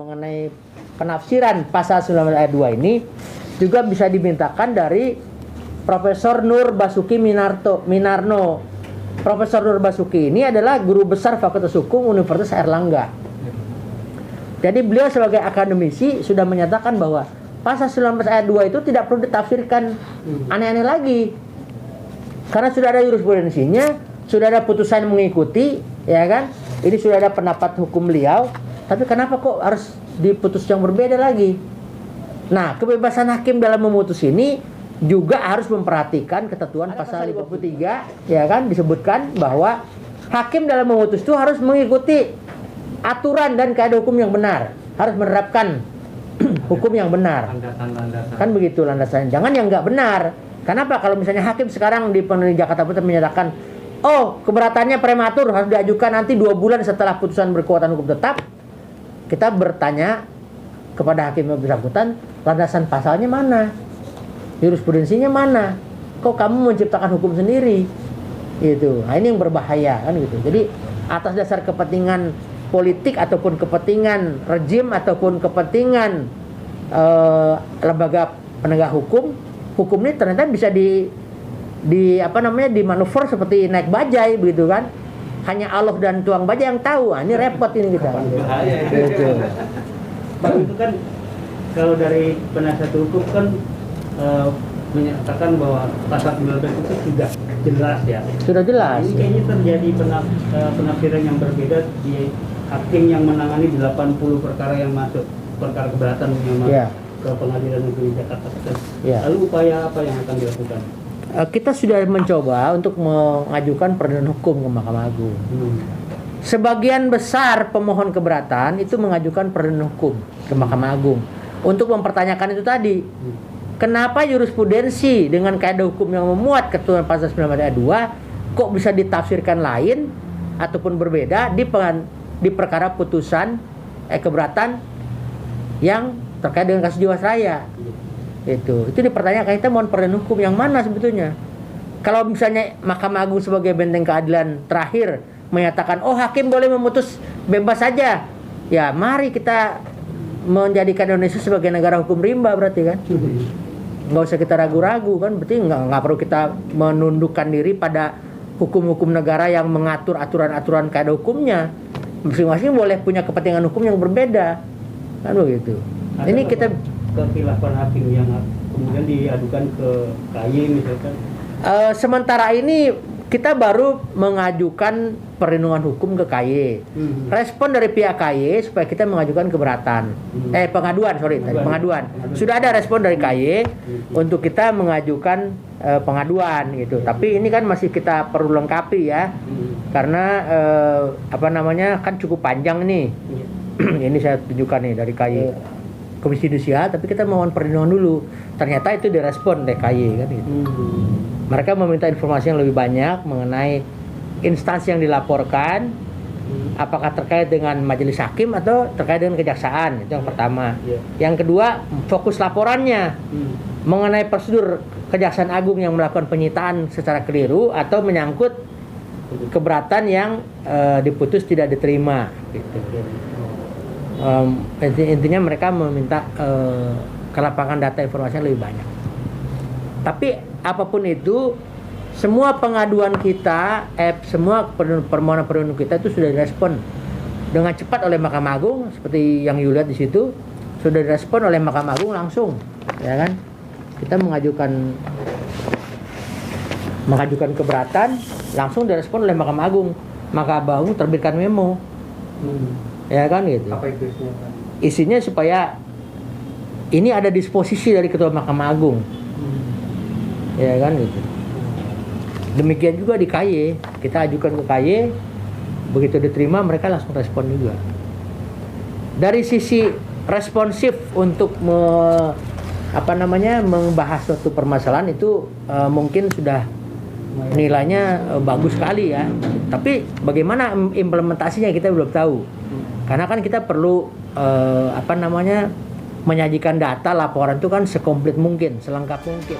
mengenai penafsiran pasal 19 ayat 2 ini juga bisa dimintakan dari Profesor Nur Basuki Minarno. Profesor Nur Basuki ini adalah guru besar Fakultas Hukum Universitas Airlangga. Jadi beliau sebagai akademisi sudah menyatakan bahwa pasal 19 ayat 2 itu tidak perlu ditafsirkan aneh-aneh lagi. Karena sudah ada jurisprudensinya, sudah ada putusan mengikuti, ya kan? Ini sudah ada pendapat hukum beliau, tapi kenapa kok harus diputus yang berbeda lagi? Nah, kebebasan hakim dalam memutus ini juga harus memperhatikan ketentuan pasal 53, ya kan, disebutkan bahwa hakim dalam memutus itu harus mengikuti aturan dan kaidah hukum yang benar, harus menerapkan hukum yang benar. Kan begitu landasannya. Jangan yang nggak benar. Kenapa? Kalau misalnya hakim sekarang di Pengadilan Jakarta Pusat menyatakan, oh keberatannya prematur harus diajukan nanti 2 bulan setelah putusan berkekuatan hukum tetap, kita bertanya kepada hakim yang bersangkutan, landasan pasalnya mana? Jurisprudensinya mana? Kok kamu menciptakan hukum sendiri? Gitu. Nah, ini yang berbahaya kan gitu. Jadi atas dasar kepentingan politik ataupun kepentingan rejim ataupun kepentingan lembaga penegak hukum ini ternyata bisa dimanuver seperti naik bajai begitu kan. Hanya Allah dan tuang bajai yang tahu. Ini repot ini kita. Bahaya. Gitu. Bang, itu kan kalau dari penasihat hukum kan menyatakan bahwa pasal 19 itu sudah jelas ya. Sudah jelas. Ini kayaknya terjadi penafsiran yang berbeda di hakim yang menangani 80 perkara yang masuk, perkara keberatan yang masuk ke Pengadilan Negeri Jakarta Pusat. Lalu upaya apa yang akan dilakukan? Kita sudah mencoba untuk mengajukan peradilan hukum ke Mahkamah Agung. Sebagian besar pemohon keberatan itu mengajukan peradilan hukum ke Mahkamah Agung untuk mempertanyakan itu tadi. Kenapa jurisprudensi dengan kaidah hukum yang memuat ketentuan pasal 19 ayat 2 kok bisa ditafsirkan lain ataupun berbeda di perkara putusan keberatan yang terkait dengan kasus Jiwasraya. Itu dipertanyakan, kita mohon peradilan hukum yang mana sebetulnya? Kalau misalnya Mahkamah Agung sebagai benteng keadilan terakhir menyatakan, oh hakim boleh memutus bebas saja, ya mari kita menjadikan Indonesia sebagai negara hukum rimba berarti kan? Nggak usah kita ragu-ragu kan, berarti nggak perlu kita menundukkan diri pada hukum-hukum negara yang mengatur aturan-aturan kaidah hukumnya. Masing-masing boleh punya kepentingan hukum yang berbeda kan begitu. Ini kita kekhilafan hakim yang kemudian diadukan ke KY misalkan. Sementara ini kita baru mengajukan perlindungan hukum ke KY. Respon dari pihak KY supaya kita mengajukan keberatan. Pengaduan. Sudah ada respon dari KY untuk kita mengajukan pengaduan gitu. Tapi ini kan masih kita perlu lengkapi ya. Karena kan cukup panjang nih. Ini saya tunjukkan nih dari KY. Komisi Judisial, tapi kita mohon perlindungan dulu. Ternyata itu direspon oleh KY kan gitu. Mereka meminta informasi yang lebih banyak mengenai instansi yang dilaporkan, apakah terkait dengan majelis hakim atau terkait dengan kejaksaan. Itu yang pertama. Yang kedua, fokus laporannya mengenai prosedur Kejaksaan Agung yang melakukan penyitaan secara keliru atau menyangkut keberatan yang diputus tidak diterima gitu. Intinya mereka meminta kelapangan data informasinya lebih banyak. Tapi apapun itu, semua pengaduan kita, semua permohonan perlindungan kita itu sudah direspon dengan cepat oleh Mahkamah Agung, seperti yang you lihat di situ, sudah direspon oleh Mahkamah Agung langsung, ya kan? Kita mengajukan keberatan, langsung direspon oleh Mahkamah Agung. Mahkamah Agung terbitkan memo. Ya kan gitu. Apa itu isinya? Isinya supaya ini ada disposisi dari Ketua Mahkamah Agung. Ya kan gitu. Demikian juga di KY, kita ajukan ke KY, begitu diterima mereka langsung respon juga. Dari sisi responsif untuk membahas suatu permasalahan itu mungkin sudah nilainya bagus sekali ya. Tapi bagaimana implementasinya kita belum tahu. Karena kan kita perlu menyajikan data laporan itu kan sekomplit mungkin, selengkap mungkin.